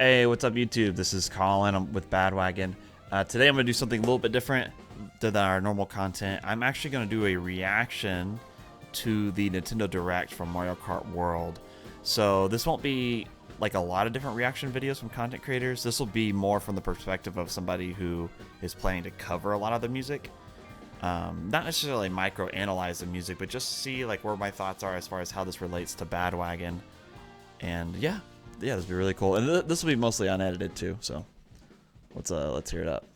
Hey, what's up YouTube? This is Collin. I'm with Badwagon. Today I'm going to do something a little bit different than our normal content. I'm actually going to do a reaction to the Nintendo Direct from Mario Kart World. So this won't be like a lot of different reaction videos from content creators. This will be more from the perspective of somebody who is planning to cover a lot of the music. Not necessarily micro-analyze the music, but just see like where my thoughts are as far as how this relates to Badwagon. And yeah, this will be really cool. And this will be mostly unedited too. So let's hear it up.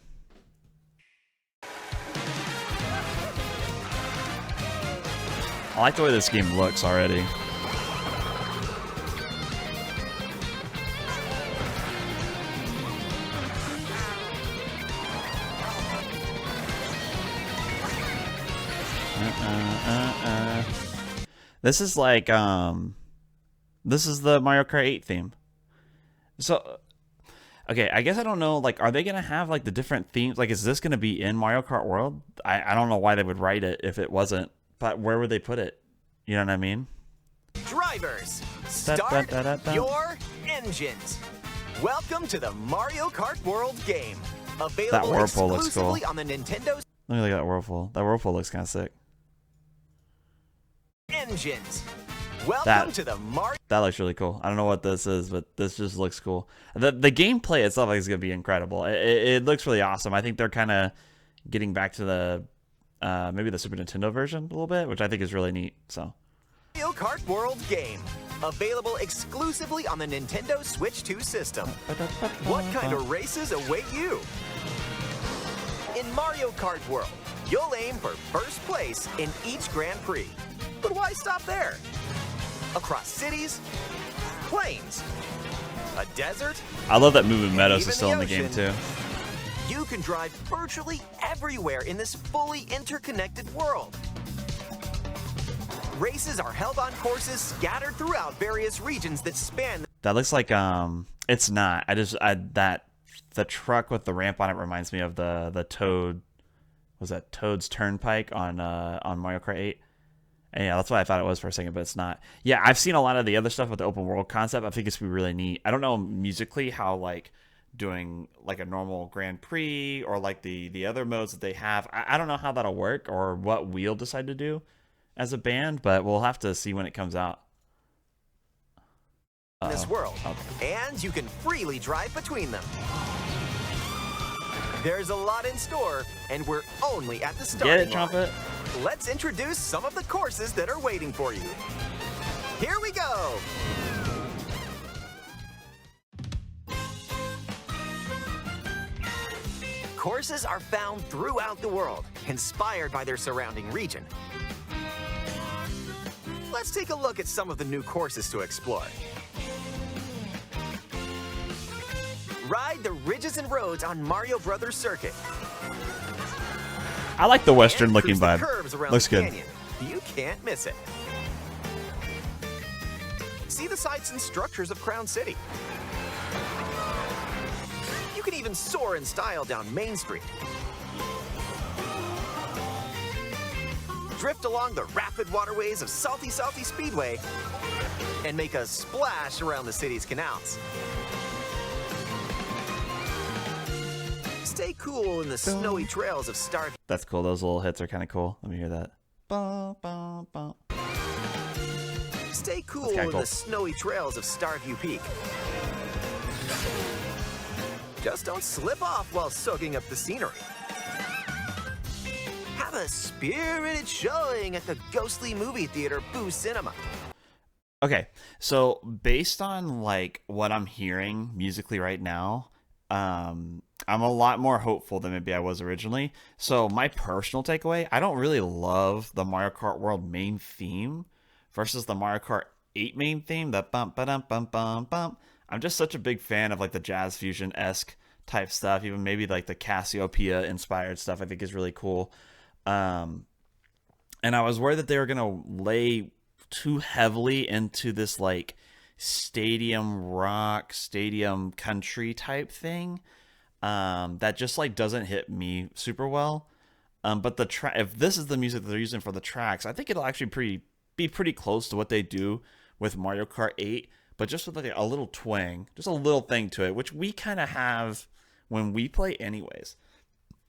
I like the way this game looks already. This is like this is the Mario Kart 8 theme. So okay, I guess I don't know, like, are they gonna have like the different themes? Like, is this gonna be in Mario Kart World? I don't know why they would write it if it wasn't, but where would they put it? You know what I mean? Drivers, start your engines. Welcome to the Mario Kart World game. Available exclusively on the Nintendo. Let me look at that Whirlpool. That Whirlpool looks kind of sick. Engines. Welcome to the Mario. That looks really cool. I don't know what this is, but this just looks cool. The gameplay itself is going to be incredible. It looks really awesome. I think they're kind of getting back to the maybe the Super Nintendo version a little bit, which I think is really neat. So Mario Kart World game. Available exclusively on the Nintendo Switch 2 system. What kind of races await you? In Mario Kart World, you'll aim for first place in each Grand Prix. But why stop there? Across cities, plains, a desert. I love that Moving Meadows is still in the game too. You can drive virtually everywhere in this fully interconnected world. Races are held on courses scattered throughout various regions that span. That looks like it's not. The truck with the ramp on it reminds me of the Toad. Was that Toad's Turnpike on Mario Kart 8? And yeah, that's what I thought it was for a second, but it's not. Yeah, I've seen a lot of the other stuff with the open world concept. I think it's gonna be really neat. I don't know musically how like doing like a normal Grand Prix or like the other modes that they have. I don't know how that'll work or what we'll decide to do as a band, but we'll have to see when it comes out. This world, and you can freely drive between them. There's a lot in store, and we're only at the starting line. Get it, Trumpet? Let's introduce some of the courses that are waiting for you. Here we go! Courses are found throughout the world, inspired by their surrounding region. Let's take a look at some of the new courses to explore. Ride the ridges and roads on Mario Brothers Circuit. I like the Western looking vibe. Looks good. You can't miss it. See the sights and structures of Crown City. You can even soar in style down Main Street. Drift along the rapid waterways of Salty Speedway and make a splash around the city's canals. Stay cool in the snowy trails of Star. That's cool. Those little hits are kind of cool. Let me hear that. Stay cool in the snowy trails of Starview Peak. Just don't slip off while soaking up the scenery. Have a spirited showing at the ghostly movie theater Boo Cinema. Okay, so based on like what I'm hearing musically right now, I'm a lot more hopeful than maybe I was originally. So my personal takeaway, I don't really love the Mario Kart World main theme versus the Mario Kart 8 main theme, the bump ba dum bum bum bum. I'm just such a big fan of like the jazz fusion-esque type stuff, even maybe like the Cassiopeia inspired stuff I think is really cool. And I was worried that they were gonna lay too heavily into this like stadium rock, stadium country type thing. That just like doesn't hit me super well. But if this is the music that they're using for the tracks, I think it'll actually be pretty close to what they do with Mario Kart 8. but just with like a little twang, just a little thing to it, which we kind of have when we play anyways.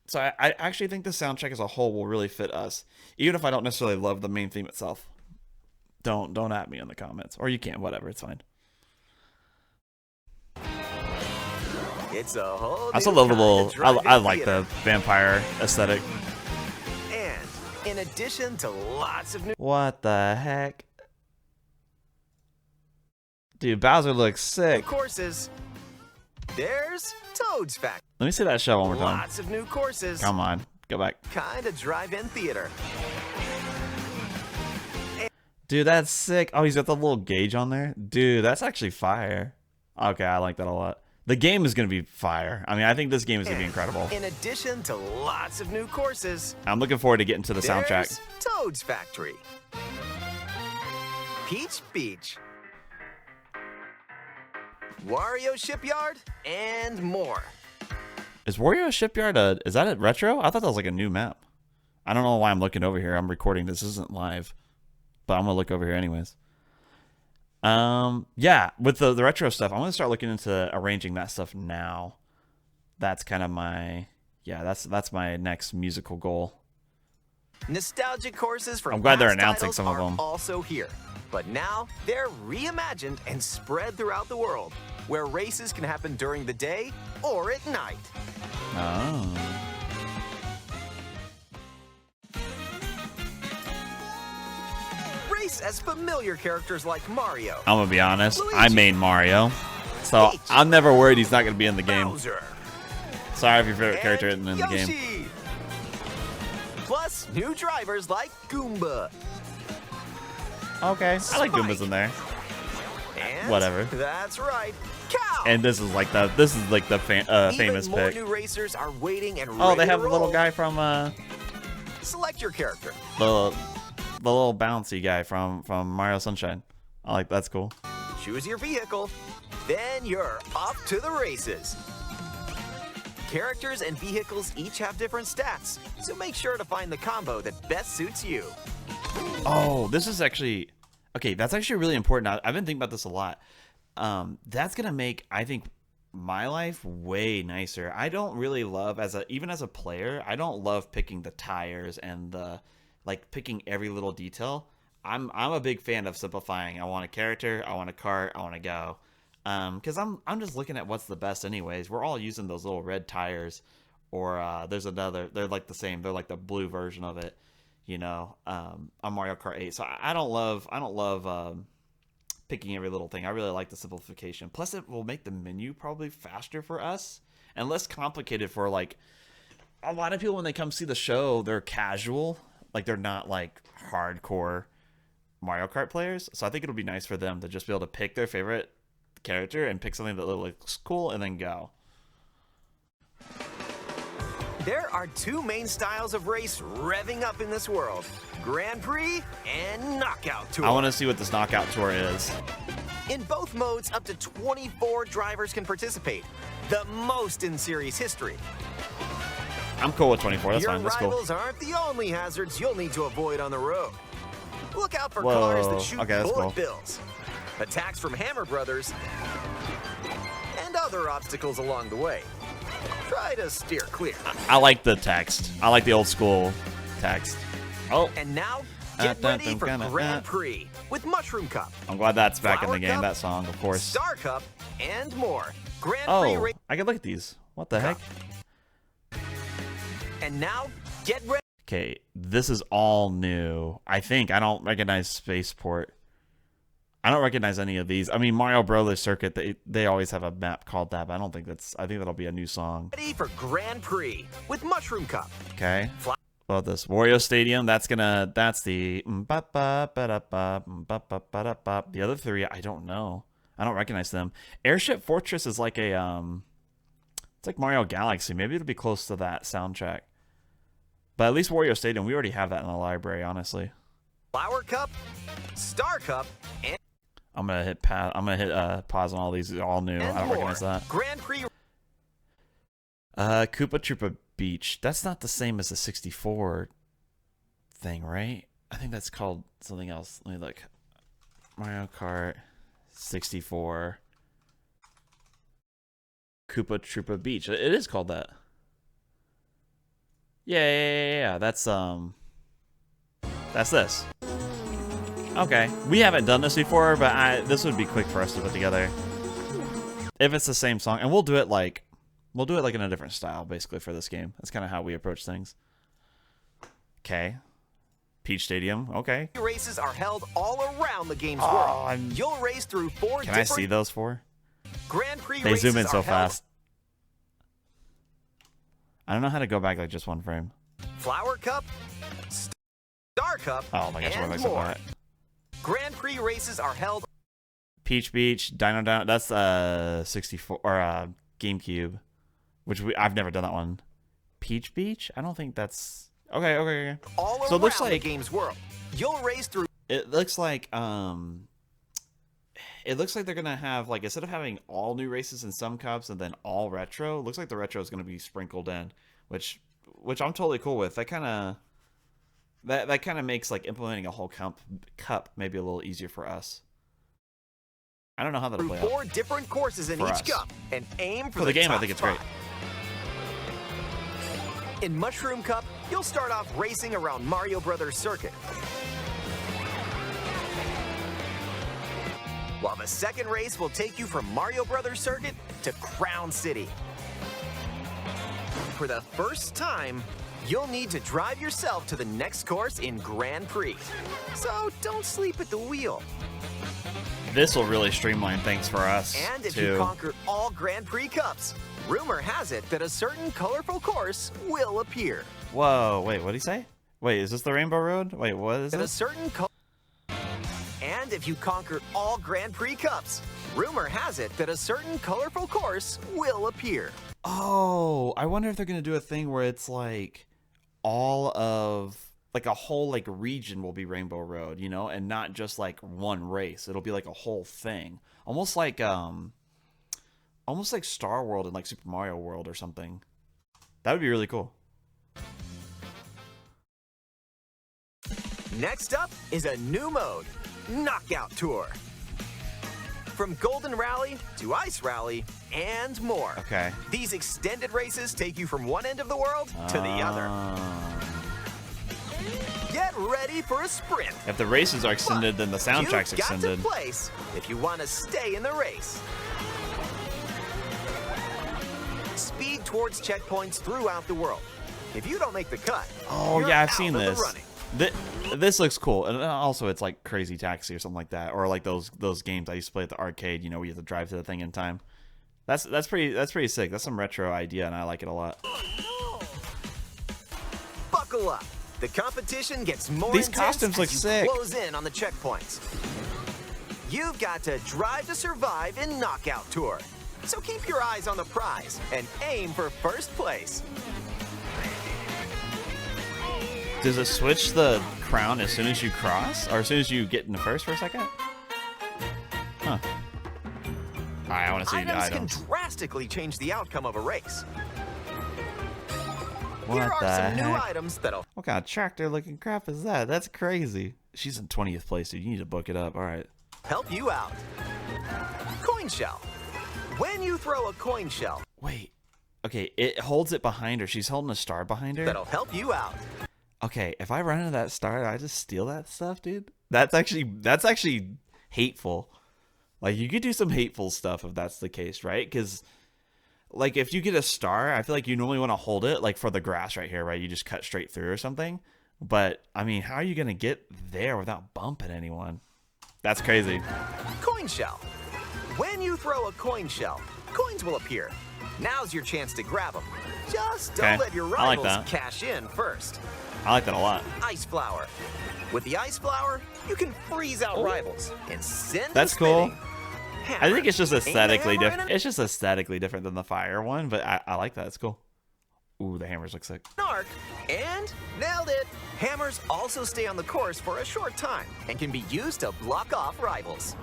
So I actually think the soundtrack as a whole will really fit us, even if I don't necessarily love the main theme itself. Don't at me in the comments, or you can, whatever, it's fine. It's a whole I also new love the kind of little. drive-in I like theater. the vampire aesthetic. And in addition to lots of new What the heck, dude? Bowser looks sick. courses, there's Toad's Factory. Let me see that show one more time. Lots of new courses. Come on, go back. Kind of drive-in theater. Dude, that's sick. Oh, he's got the little gauge on there. Dude, that's actually fire. Okay, I like that a lot. The game is going to be fire. I mean, I think this game is going to be incredible. In addition to lots of new courses, I'm looking forward to getting to the soundtrack. there's Toad's Factory, Peach Beach, Wario Shipyard, and more. Is Wario Shipyard is that a retro? I thought that was like a new map. I don't know why I'm looking over here. I'm recording. This isn't live. But I'm going to look over here anyways. Yeah, with the retro stuff, I'm going to start looking into arranging that stuff now. That's kind of my, that's my next musical goal. Nostalgic courses from I'm glad they're past announcing titles some of are them. also here, but now they're reimagined and spread throughout the world, where races can happen during the day or at night. Oh. Race as familiar characters like Mario, I'm going to be honest. I Luigi. made Mario. So Peach. I'm never worried he's not going to be in the game. Bowser, Sorry if your favorite character and isn't in the game. Yoshi. Plus, new drivers like Goomba. Okay. I like Spike. Goombas in there. And Whatever. That's right, Cow. And this is like the famous Even more pick. new racers are waiting and Oh, ready they have to the little roll. guy from Select your character. the little bouncy guy from Mario Sunshine. I like that's cool. Choose your vehicle, then you're off to the races. Characters and vehicles each have different stats, so make sure to find the combo that best suits you. Oh, this is actually okay. That's actually really important. I've been thinking about this a lot. That's gonna make, I think, my life way nicer. I don't really love even as a player. I don't love picking the tires and picking every little detail. I'm a big fan of simplifying. I want a character. I want a cart. I want to go. Because I'm just looking at what's the best anyways. We're all using those little red tires, or there's another. They're like the same. They're like the blue version of it, on Mario Kart 8. So I don't love picking every little thing. I really like the simplification. Plus, it will make the menu probably faster for us and less complicated for like a lot of people when they come see the show. They're casual, like they're not like hardcore Mario Kart players. So I think it'll be nice for them to just be able to pick their favorite character and pick something that looks cool and then go. There are two main styles of race revving up in this world: Grand Prix and Knockout Tour. I want to see what this knockout tour is. In both modes, up to 24 drivers can participate, the most in series history. I'm cool with 24. That's Your fine. That's cool. rivals aren't the only hazards you'll need to avoid on the road. Look out for Whoa. cars that shoot Okay, that's bullet cool. bills, attacks from Hammer Brothers, and other obstacles along the way. Try to steer clear. I like the text. I like the old school text. Oh, And now, get ready for Grand Prix with Mushroom Cup, I'm glad that's back in Flower the game. Cup, That song, of course. Star Cup, and more. Grand Prix Oh, I can look at these. What the heck? And now, get ready. Okay, this is all new. I think I don't recognize Spaceport. I don't recognize any of these. I mean, Mario Brothers Circuit, they always have a map called that, but I don't think I think that'll be a new song. Ready for Grand Prix with Mushroom Cup. Okay. Well, this Wario Stadium, that's the the other three, I don't know. I don't recognize them. Airship Fortress is like it's like Mario Galaxy. Maybe it'll be close to that soundtrack. But at least Wario Stadium, we already have that in the library, honestly. Flower Cup, Star Cup, and I'm gonna hit pause on all these. They're all new. I don't more. recognize that. Grand Prix. Koopa Troopa Beach. That's not the same as the 64 thing, right? I think that's called something else. Let me look. Mario Kart 64. Koopa Troopa Beach. It is called that. Yeah. That's this. Okay, we haven't done this before, but this would be quick for us to put together. If it's the same song, and we'll do it like in a different style, basically, for this game. That's kind of how we approach things. Okay. Peach Stadium. Okay. Races are held all around the game's world. You'll race through 4 Can I see those 4? Grand Prix They races zoom in so are held. fast. I don't know how to go back like just one frame. Flower Cup, Star Cup, Oh my gosh, what am I so bad? Grand Prix races are held. Peach Beach, Dino Down. That's 64 or GameCube, which I've never done that one. Peach Beach? I don't think that's okay. All so it looks around like the game's world. You'll race through. It looks like they're gonna have, like, instead of having all new races in some cups and then all retro, it looks like the retro is gonna be sprinkled in, which I'm totally cool with. That kind of makes like implementing a whole cup maybe a little easier for us. I don't know how that'll play out. 4 different courses in For each us. cup and aim for For the game, top I think it's spot. great. In Mushroom Cup, you'll start off racing around Mario Brothers Circuit. While the second race will take you from Mario Brothers Circuit to Crown City. For the first time, you'll need to drive yourself to the next course in Grand Prix. So don't sleep at the wheel. This will really streamline things for us. And if too. you conquer all Grand Prix Cups, rumor has it that a certain colorful course will appear. Whoa, wait, what did he say? Wait, is this the Rainbow Road? Wait, what is this? And if you conquer all Grand Prix Cups, rumor has it that a certain colorful course will appear. Oh, I wonder if they're going to do a thing where it's like all of, like, a whole, like, region will be Rainbow Road, you know, and not just like one race. It'll be like a whole thing. Almost like Star World and like Super Mario World or something. That would be really cool. Next up is a new mode, Knockout Tour. From Golden Rally to Ice Rally and more. Okay. These extended races take you from one end of the world to the other. Get ready for a sprint. If the races are extended, then the soundtrack's extended. You've got to place if you want to stay in the race. Speed towards checkpoints throughout the world. If you don't make the cut, oh you're yeah, I've out seen of the this. running. This looks cool, and also it's like Crazy Taxi or something like that, or like those games I used to play at the arcade. You know, where you have to drive to the thing in time. That's pretty sick. That's some retro idea, and I like it a lot. Buckle up. The competition gets more These intense costumes look as you sick. close in on the checkpoints. You've got to drive to survive in Knockout Tour. So keep your eyes on the prize and aim for first place. Does it switch the crown as soon as you cross, or as soon as you get in the first for a second? Huh. All right, I want to see the items. Can drastically change the outcome of a race. What Here are the some heck? new items that'll What kind of tractor-looking crap is that? That's crazy. She's in 20th place, dude. You need to book it up. All right. help you out. Coin shell. When you throw a coin shell, Wait. Okay, it holds it behind her. She's holding a star behind her. that'll help you out. Okay, if I run into that star, I just steal that stuff, dude. That's actually hateful. Like, you could do some hateful stuff if that's the case, right? Because, like, if you get a star, I feel like you normally want to hold it, like, for the grass right here, right? You just cut straight through or something. But, I mean, how are you going to get there without bumping anyone? That's crazy. Coin shell. When you throw a coin shell, coins will appear. Now's your chance to grab them. Just don't Okay, let your I like rivals that. cash in first. I like that a lot. Ice flower. With the ice flower, you can freeze out rivals and send That's them cool. spinning. I think it's just Hammer. Ain't the aesthetically hammer in different. it? It's just aesthetically different than the fire one, but I like that. It's cool. Ooh, the hammers look sick. Narc, and nailed it. Hammers also stay on the course for a short time and can be used to block off rivals.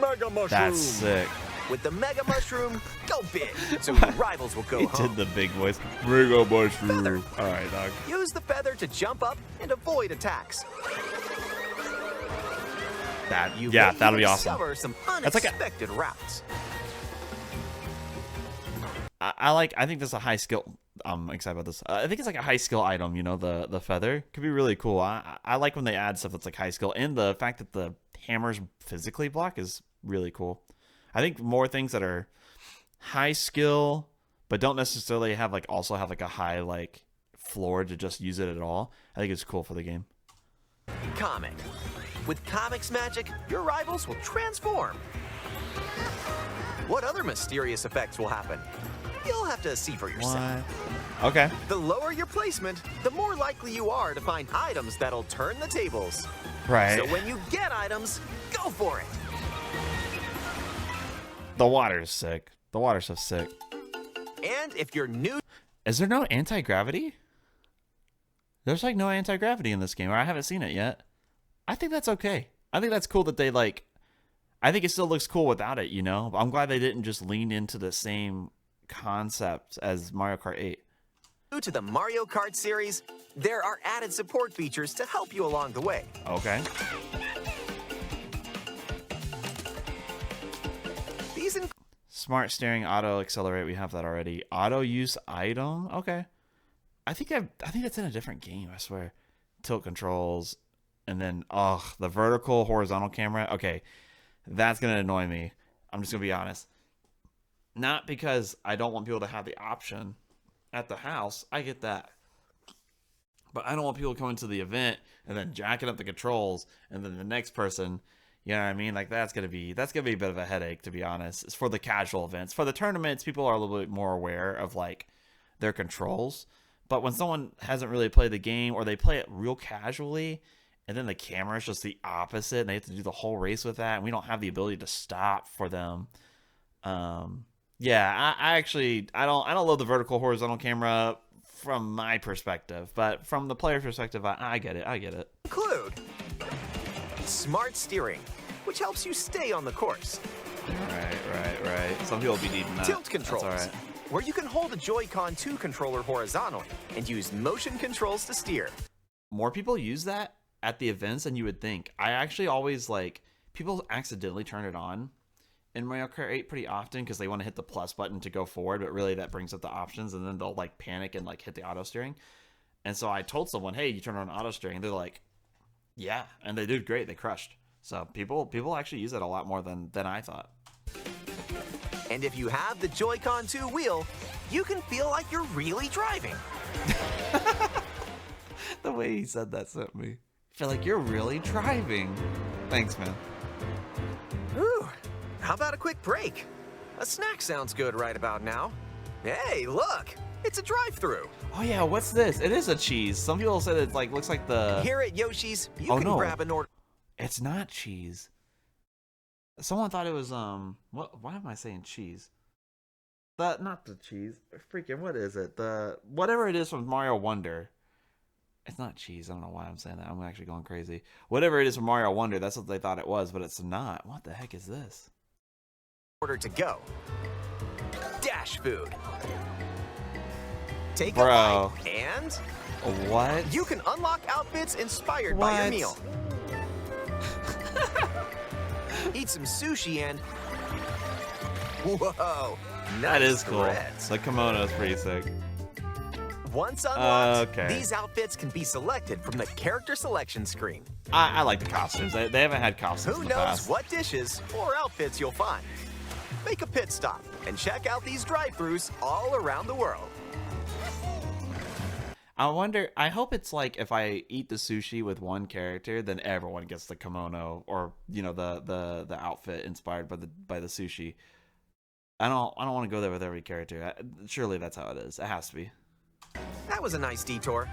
Mega mushroom. That's sick. With the mega mushroom, go big, so your rivals will go He home. did the big voice. Mega mushroom. Feather. All right, dog. Use the feather to jump up and avoid attacks. You Yeah, may that'll even be awesome. discover some That's like unexpected routes. I think that's a high skill. I'm excited about this. I think it's like a high skill item. You know, the feather could be really cool. I like when they add stuff that's like high skill, and the fact that the hammers physically block is really cool. I think more things that are high skill but don't necessarily have like also have like a high like floor to just use it at all. I think it's cool for the game. Comic. With comics magic, your rivals will transform. What other mysterious effects will happen? You'll have to see for yourself. What? Okay. The lower your placement, the more likely you are to find items that'll turn the tables. Right. So when you get items, go for it. The water's sick. The water's so sick. And if you're new, Is there no anti-gravity? There's like no anti-gravity in this game, or I haven't seen it yet. I think that's okay. I think that's cool that they like. I think it still looks cool without it, you know? I'm glad they didn't just lean into the same concept as Mario Kart 8. to the Mario Kart series, there are added support features to help you along the way. Okay. These include Smart steering, auto accelerate. We have that already. Auto use item. Okay. I think that's in a different game. I swear. Tilt controls, and then the vertical horizontal camera. Okay, that's gonna annoy me. I'm just gonna be honest. Not because I don't want people to have the option at the house. I get that. But I don't want people coming to the event and then jacking up the controls, and then the next person, you know what I mean? Like that's gonna be a bit of a headache, to be honest. It's for the casual events. For the tournaments, people are a little bit more aware of like their controls. But when someone hasn't really played the game, or they play it real casually, and then the camera is just the opposite, and they have to do the whole race with that, and we don't have the ability to stop for them. Yeah, I actually don't love the vertical horizontal camera from my perspective, but from the player's perspective, I get it. include smart steering, which helps you stay on the course. Right. Some people be needing that. Tilt controls, That's all right. where you can hold a Joy-Con 2 controller horizontally and use motion controls to steer. More people use that at the events than you would think. I actually always people accidentally turn it on in Mario Kart 8 pretty often because they want to hit the plus button to go forward, but really that brings up the options, and then they'll like panic and like hit the auto steering. And so I told someone, hey, you turn on auto steering. They're like, yeah, and they did great. They crushed. So people actually use it a lot more than I thought. And if you have the Joy-Con 2 wheel, you can feel like you're really driving. The way he said that sent me. I feel like you're really driving. Thanks, man. Ooh, how about a quick break? A snack sounds good right about now. Hey, look, it's a drive-thru. Oh yeah, what's this? It is a cheese. Some people said it like looks like the. Here at Yoshi's, you Oh, can no. grab an order. It's not cheese. Someone thought it was what? Why am I saying cheese? Not the cheese. Freaking what is it? The whatever it is from Mario Wonder. It's not cheese. I don't know why I'm saying that. I'm actually going crazy. Whatever it is from Mario Wonder, that's what they thought it was, but it's not. What the heck is this? Order to go. Dash food. Take Bro. a bite and What? you can unlock outfits inspired by your What? meal. Eat some sushi and whoa, That nice is cool. threads. The kimono is pretty sick. Once unlocked, Okay. these outfits can be selected from the character selection screen. I like the costumes. They haven't had costumes Who in the knows past. what dishes or outfits you'll find? Make a pit stop and check out these drive-thrus all around the world. I wonder. I hope it's like if I eat the sushi with one character, then everyone gets the kimono or the outfit inspired by the sushi. I don't want to go there with every character. Surely that's how it is. It has to be. That was a nice detour.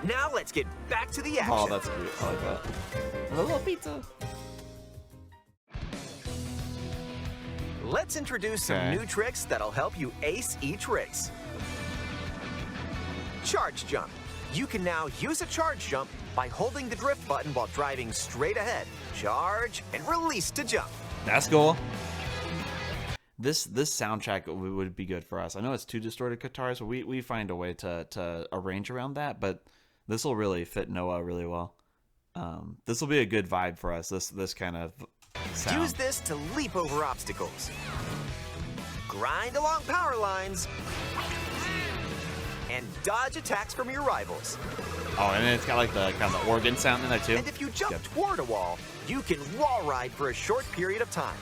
Now let's get back to the action. Oh, that's cute. I like that. A little pizza. Let's introduce some Okay. new tricks that'll help you ace each race. Charge jump. You can now use a charge jump by holding the drift button while driving straight ahead. Charge and release to jump. That's cool. This soundtrack would be good for us. I know it's two distorted guitars, but we find a way to arrange around that. But this will really fit Noah really well. This will be a good vibe for us. This kind of sound. Use this to leap over obstacles, grind along power lines, and dodge attacks from your rivals. Oh, and then it's got like the kind of the organ sound in there too. And if you jump toward a wall, you can wall ride for a short period of time.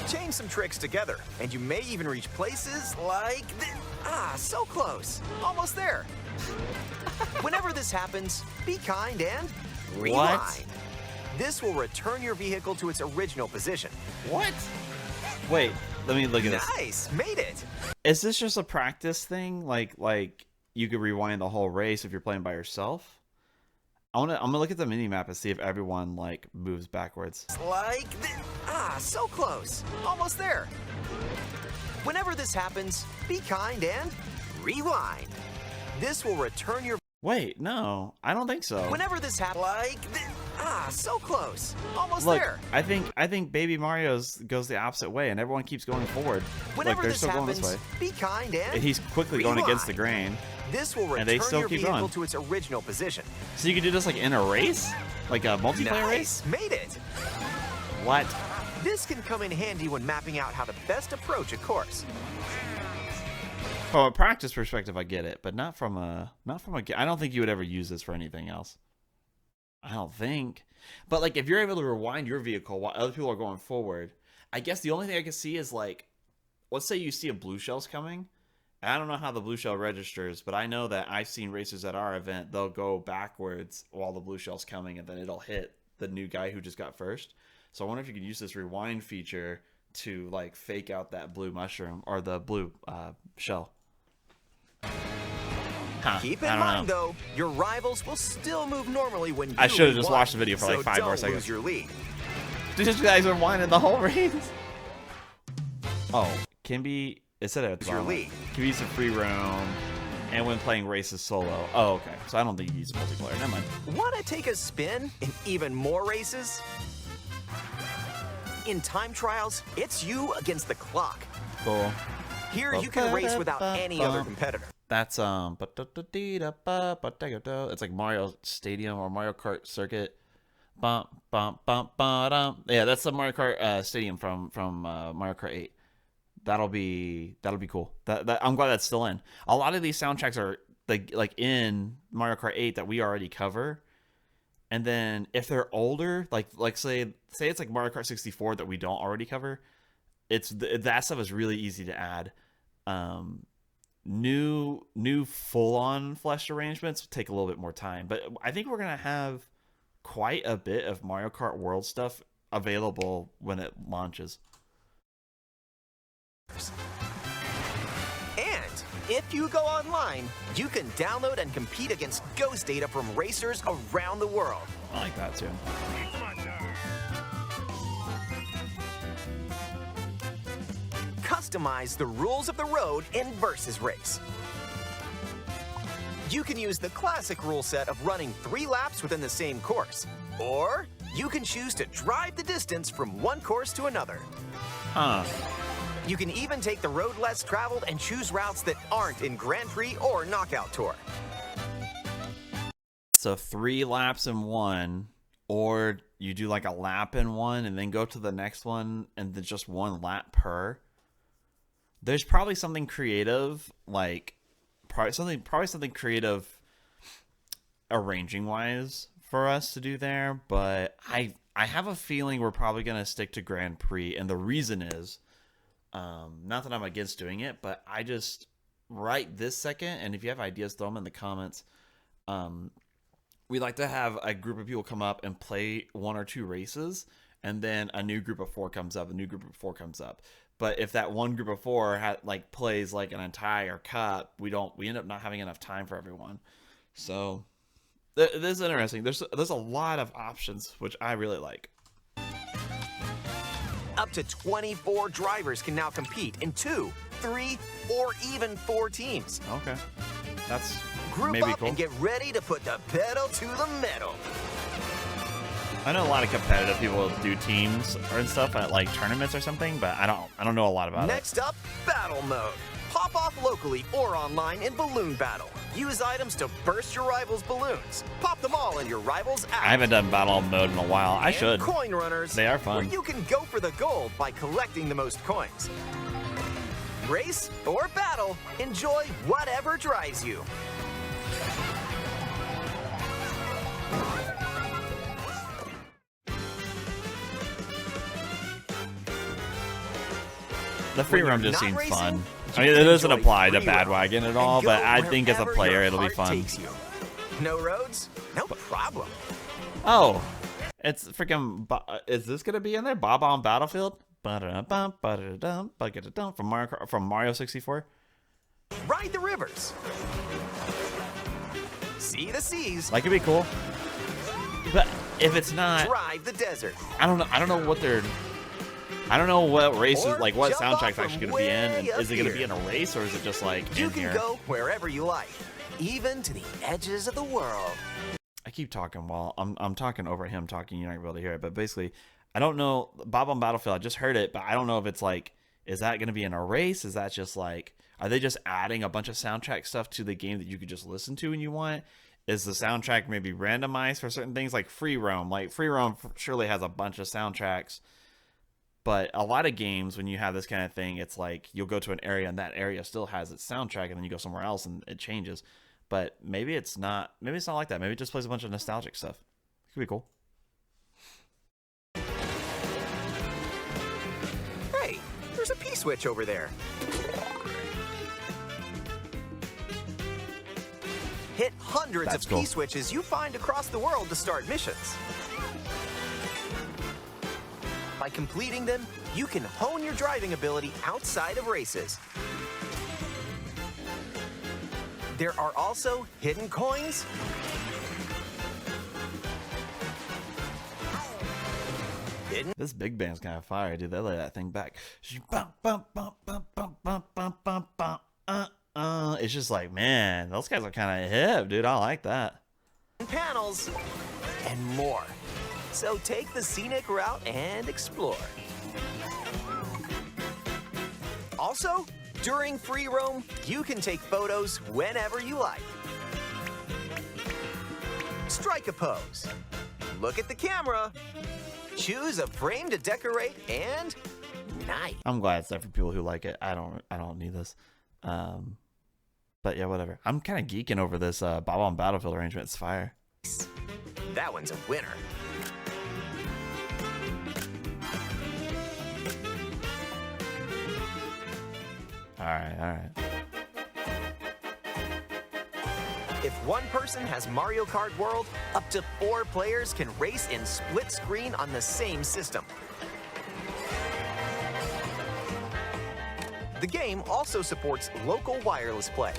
Chain some tricks together, and you may even reach places like this. Ah, so close. Almost there. Whenever this happens, be kind and rewind. What? This will return your vehicle to its original position. What? Wait, let me look at this. Nice, made it. Is this just a practice thing? Like you could rewind the whole race if you're playing by yourself? I'm gonna look at the mini map and see if everyone like moves backwards. Like this. Ah, so close. Almost there. Whenever this happens, be kind and rewind. This will return your... Wait, no, I don't think so. Whenever this happens, like this. Ah, so close. Almost Look, there. I think Baby Mario's goes the opposite way, and everyone keeps going forward. Whenever like they're this still going happens, this way. be kind and He's quickly going against the grain. This will return And they still your keep vehicle going. to its original position. So you could do this like in a race, like a multiplayer race. Nice, made it. What? This can come in handy when mapping out how to best approach a course. From a practice perspective, I get it, but not from a. I don't think you would ever use this for anything else. I don't think. But like, if you're able to rewind your vehicle while other people are going forward, I guess the only thing I can see is like, let's say you see a blue shell's coming. I don't know how the blue shell registers, but I know that I've seen racers at our event. They'll go backwards while the blue shell's coming, and then it'll hit the new guy who just got first. So I wonder if you could use this rewind feature to like fake out that blue mushroom or the blue shell. Huh, Keep in mind, though, your rivals will still move normally when you I should have just rewind, watched the video for like so 5 more don't seconds. lose your lead. These guys are whining the whole race. Oh, can be. It said it. Your lead. Can be used in free roam, and when playing races solo. Oh, okay. So I don't think you use multiplayer. Never mind. Want to take a spin in even more races? In time trials, it's you against the clock. Cool. Here, you can race without any other competitor. That's it's like Mario Stadium or Mario Kart Circuit. Yeah, that's the Mario Kart Stadium from Mario Kart 8. That'll be cool. That I'm glad that's still in. A lot of these soundtracks are like in Mario Kart 8 that we already cover. And then if they're older, like say it's like Mario Kart 64 that we don't already cover, that stuff is really easy to add. New full-on fleshed arrangements take a little bit more time, but I think we're gonna have quite a bit of Mario Kart World stuff available when it launches. And if you go online, you can download and compete against ghost data from racers around the world. I like that too. Customize the rules of the road in Versus Race. You can use the classic rule set of running 3 laps within the same course, or you can choose to drive the distance from one course to another. Huh. You can even take the road less traveled and choose routes that aren't in Grand Prix or Knockout Tour. So 3 laps in one, or you do like a lap in one and then go to the next one and then just 1 lap per. There's probably something creative, like probably something creative arranging wise for us to do there, but I have a feeling we're probably gonna stick to Grand Prix, and the reason is not that I'm against doing it, but I just right this second, and if you have ideas, throw them in the comments. We like to have a group of people come up and play 1 or 2 races, and then a new group of 4 comes up, But if that one group of 4 plays like an entire cup, we end up not having enough time for everyone. So this is interesting. There's a lot of options, which I really like. Up to 24 drivers can now compete in 2, 3, or even 4 teams. Okay, that's Group maybe up cool. and get ready to put the pedal to the metal. I know a lot of competitive people do teams and stuff at like tournaments or something, but I don't know a lot about it. Next up, battle mode. Pop off locally or online in Balloon Battle. Use items to burst your rivals' balloons. Pop them all in your rivals' app. I haven't done battle mode in a while. I should. Coin runners. They are fun. Where you can go for the gold by collecting the most coins. Race or battle, enjoy whatever drives you. The free roam just not seems racing, fun. you I mean, it can doesn't enjoy apply to free roam Badwagon at and all, go but I think as a wherever player your it'll be heart fun. takes you. No roads? No problem. Oh, it's freaking. Is this gonna be in there? Bob on Battlefield? From Mario 64. Ride the rivers. See the seas. That could be cool. But if it's not, Drive the desert. I don't know. I don't know what they're. I don't know what races, Or like what jump off soundtrack's from actually going to be in. And way up is it going to be here. in a race or is it just like You in can here? go wherever you like, even to the edges of the world. I keep talking while I'm talking over him talking. You're not gonna be able to hear it, but basically, I don't know. Bob on Battlefield. I just heard it, but I don't know if it's like, is that going to be in a race? Is that just like, are they just adding a bunch of soundtrack stuff to the game that you could just listen to when you want? Is the soundtrack maybe randomized for certain things like free roam? Like free roam surely has a bunch of soundtracks, but a lot of games when you have this kind of thing, it's like you'll go to an area and that area still has its soundtrack, and then you go somewhere else and it changes. But maybe it's not. Maybe it's not like that. Maybe it just plays a bunch of nostalgic stuff. It could be cool. Hey, there's a P-switch over there. Hit hundreds That's of cool. P-switches you find across the world to start missions. By completing them, you can hone your driving ability outside of races. There are also hidden coins, This big band's kind of fire, dude. They lay that thing back. It's just like, man, those guys are kind of hip, dude. I like that. panels, and more. So take the scenic route and explore. Also, during free roam, you can take photos whenever you like. Strike a pose. Look at the camera. Choose a frame to decorate, and nice. I'm glad it's there for people who like it. I don't need this. But yeah, whatever. I'm kind of geeking over this Bob on Battlefield arrangement. It's fire. That one's a winner. All right. If one person has Mario Kart World, up to 4 players can race in split screen on the same system. The game also supports local wireless play.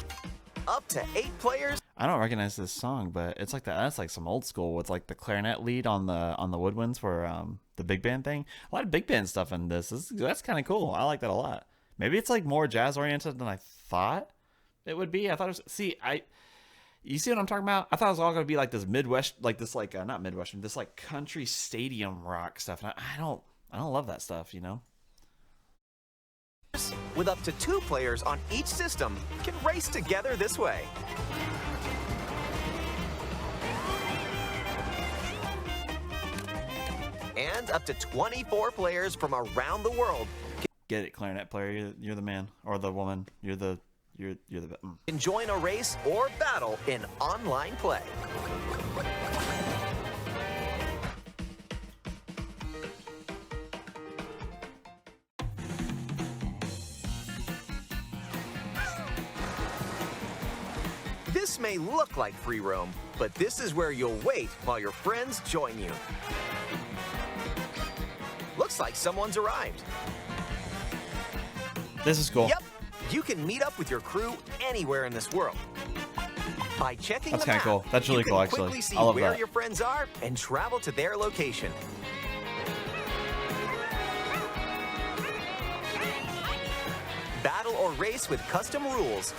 Up to 8 players. I don't recognize this song, but it's like that's like some old school with like the clarinet lead on the woodwinds for the big band thing. A lot of big band stuff in this. That's kind of cool. I like that a lot. Maybe it's like more jazz oriented than I thought it would be. I thought it was. You see what I'm talking about? I thought it was all gonna be like this Midwest, like this like not Midwestern, this like country stadium rock stuff. And I don't love that stuff, you know. With up to 2 players on each system can race together this way. And up to 24 players from around the world Get it, clarinet player. You're the man or the woman. You're the. can join a race or battle in online play. This may look like free roam, but this is where you'll wait while your friends join you. Looks like someone's arrived. This is cool. Yep, you can meet up with your crew anywhere in this world. By checking That's the map, kinda cool. That's really you cool, can actually. quickly see I love where that. your friends are and travel to their location. Battle or race with custom rules.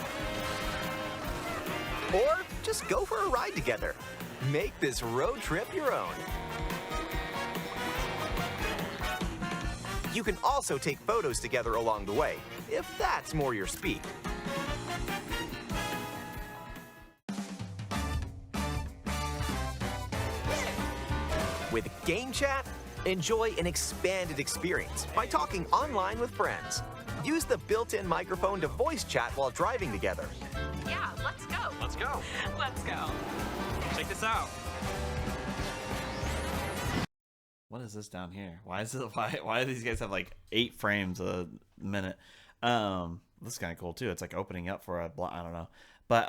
Or just go for a ride together. Make this road trip your own. You can also take photos together along the way, if that's more your speed. With Game Chat, enjoy an expanded experience by talking online with friends. Use the built-in microphone to voice chat while driving together. Yeah, let's go. Let's go. Let's go. Check this out. What is this down here? Why is it? Why do these guys have like 8 frames a minute? This is kind of cool too. It's like opening up for a block. I don't know, but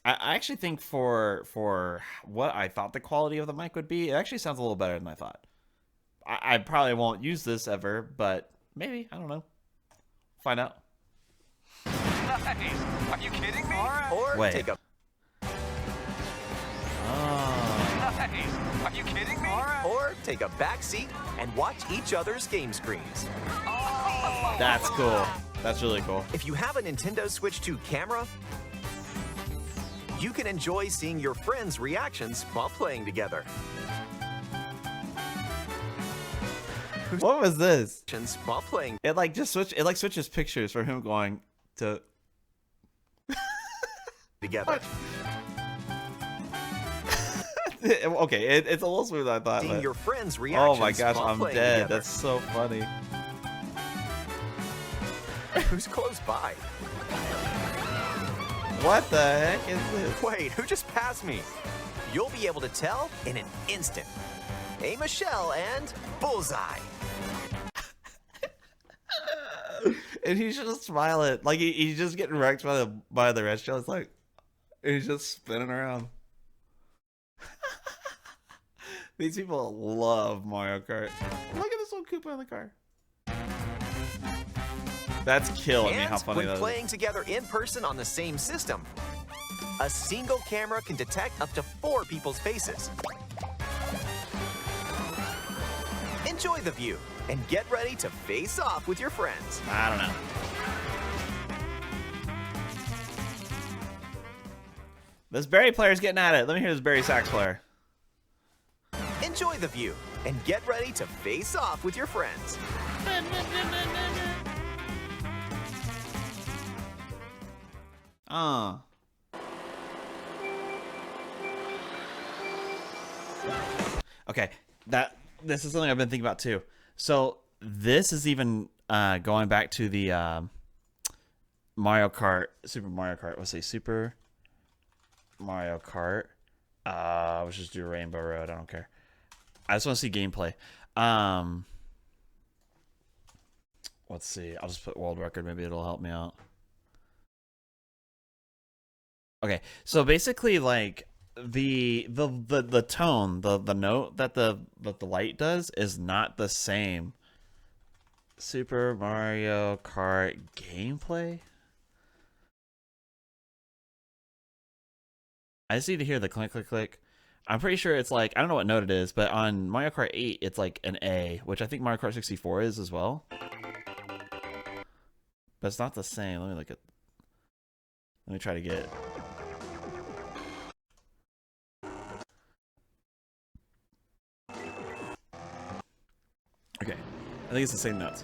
I actually think for what I thought the quality of the mic would be, it actually sounds a little better than I thought. I probably won't use this ever, but maybe, I don't know. Find out. Nice. Are you kidding me? All right. Or Wait. take a Nice. Are you kidding me? All right. or take a back seat and watch each other's game screens. That's cool. That's really cool. If you have a Nintendo Switch 2 camera, you can enjoy seeing your friends' reactions while playing together. What was this? While playing It like just switches pictures from him going to. together. Okay, it's a little smoother than I thought. Seeing But... your friends' reactions Oh my gosh, while I'm playing dead. together. That's so funny. Who's close by? What the heck is this? Wait, who just passed me? You'll be able to tell in an instant. Hey, Michelle, and bullseye. And he's just smiling, like he's just getting wrecked by the rest show. It's like he's just spinning around. These people love Mario Kart. Look at this little Koopa in the car. That's killing me. And How funny when that is. playing together in person on the same system, a single camera can detect up to 4 people's faces. Enjoy the view and get ready to face off with your friends. I don't know. This Barry player's getting at it. Let me hear this Barry sax player. Enjoy the view and get ready to face off with your friends. Okay, this is something I've been thinking about too. So this is even going back to the Mario Kart, Super Mario Kart. Let's say Super Mario Kart. Let's just do Rainbow Road. I don't care. I just want to see gameplay. Let's see. I'll just put world record. Maybe it'll help me out. Okay, so basically, like the tone, the note that the light does is not the same. Super Mario Kart gameplay. I just need to hear the click, click, click. I'm pretty sure it's like, I don't know what note it is, but on Mario Kart 8, it's like an A, which I think Mario Kart 64 is as well. But it's not the same. Let me try to get it. Okay. I think it's the same notes.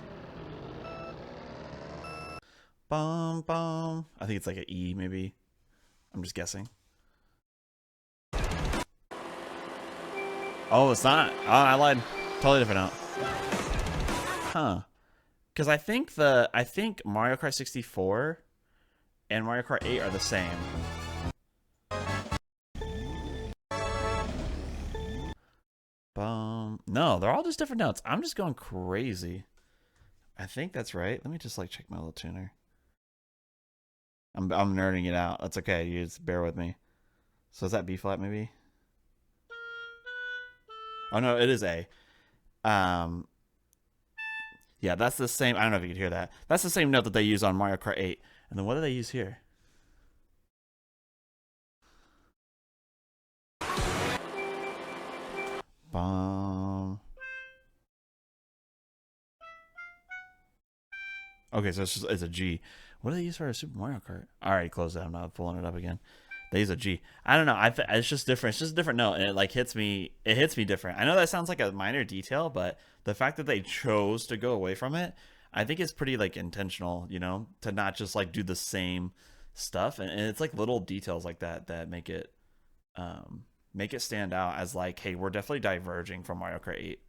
Bum, bum. I think it's like an E, maybe. I'm just guessing. Oh, it's not. Oh, I lied. Totally different note. Huh. Because I think Mario Kart 64 and Mario Kart 8 are the same. No, they're all just different notes. I'm just going crazy. I think that's right. Let me just like check my little tuner. I'm nerding it out. That's okay. You just bear with me. So is that B flat maybe? Oh no, it is A. Yeah, that's the same. I don't know if you could hear that. That's the same note that they use on Mario Kart 8. And then what do they use here? Bum. Okay, so it's a G. What do they use for a Super Mario Kart? I already closed that. I'm not pulling it up again. They use a G. I don't know. It's just different. It's just a different note, and it like hits me. It hits me different. I know that sounds like a minor detail, but the fact that they chose to go away from it, I think it's pretty like intentional. You know, to not just like do the same stuff, and it's like little details like that that make it stand out as like, hey, we're definitely diverging from Mario Kart 8.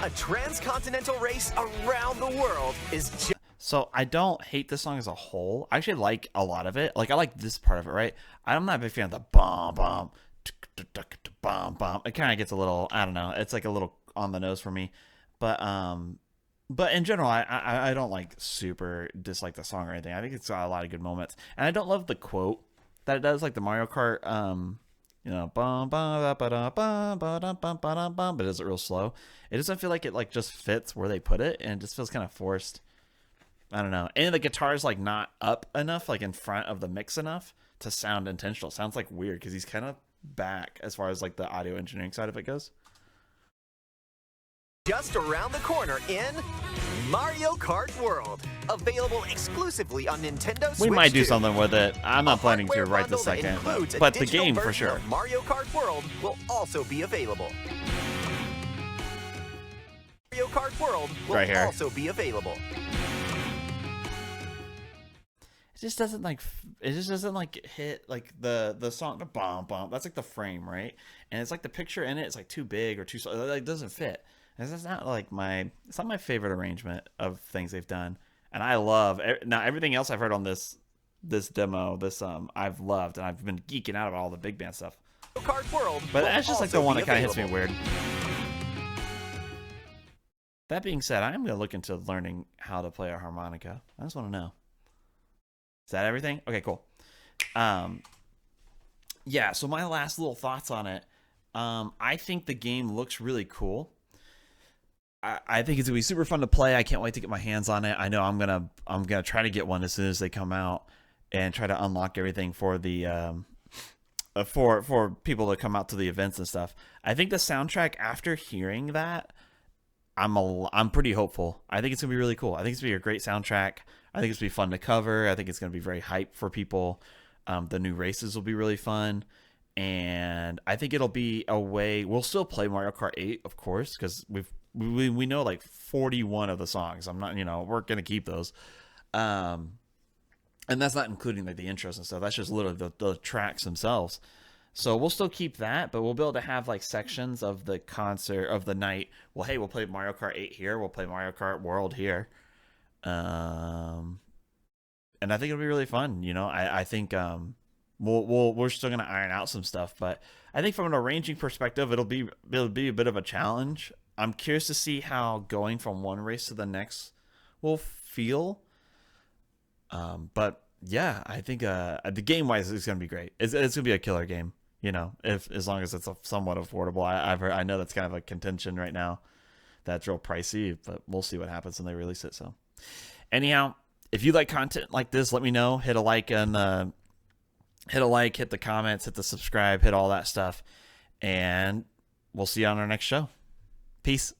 A transcontinental race around the world is just... So I don't hate this song as a whole. I actually like a lot of it. Like I like this part of it, right? I'm not a big fan of the bomb bomb bomb bomb. It kind of gets a little, I don't know. It's like a little on the nose for me. But in general, I don't like super dislike the song or anything. I think it's got a lot of good moments, and I don't love the quote that it does, like the Mario Kart, you know, bum bum ba da bum ba da bum ba da bum, but it does it real slow. It doesn't feel like it like just fits where they put it, and it just feels kind of forced. I don't know. And the guitar is like not up enough, like in front of the mix enough to sound intentional. It sounds like weird because he's kind of back as far as like the audio engineering side of it goes. Just around the corner in Mario Kart World, available exclusively on Nintendo Switch We might do 2. something with it. I'm not planning to hardware right bundle this that second, includes a but the digital game for version sure. of Mario Kart World will also be available. Mario Kart World will Right here. also be available. It just doesn't like hit like the song, the bomb bomb. That's like the frame, right? And it's like the picture in it is like too big or too small. It like doesn't fit. And it's not like it's not my favorite arrangement of things they've done. And I love now everything else I've heard on this demo. I've loved, and I've been geeking out about all the big band stuff. Mario Kart World But will that's just like the also one be that kind of hits me available. weird. That being said, I am going to look into learning how to play a harmonica. I just want to know. Is that everything? Okay, cool. Yeah, so my last little thoughts on it. I think the game looks really cool. I think it's gonna be super fun to play. I can't wait to get my hands on it. I know I'm gonna try to get one as soon as they come out and try to unlock everything for the for people to come out to the events and stuff. I think the soundtrack, after hearing that, I'm pretty hopeful. I think it's gonna be really cool. I think it's gonna be a great soundtrack. I think it's gonna be fun to cover. I think it's gonna be very hype for people. The new races will be really fun, and I think it'll be a way. We'll still play Mario Kart 8, of course, because we know like 41 of the songs. I'm not, we're gonna keep those, and that's not including like the intros and stuff. That's just literally the tracks themselves. So we'll still keep that, but we'll be able to have like sections of the concert of the night. Well, hey, we'll play Mario Kart 8 here. We'll play Mario Kart World here. And I think it'll be really fun. I think we're still gonna iron out some stuff, but I think from an arranging perspective, it'll be a bit of a challenge. I'm curious to see how going from one race to the next will feel. But yeah, I think the game wise is gonna be great. It's gonna be a killer game. If as long as it's somewhat affordable. I know that's kind of a contention right now. That's real pricey, but we'll see what happens when they release it. So, anyhow, if you like content like this, let me know. Hit a like hit the comments, hit the subscribe, hit all that stuff, and we'll see you on our next show. Peace.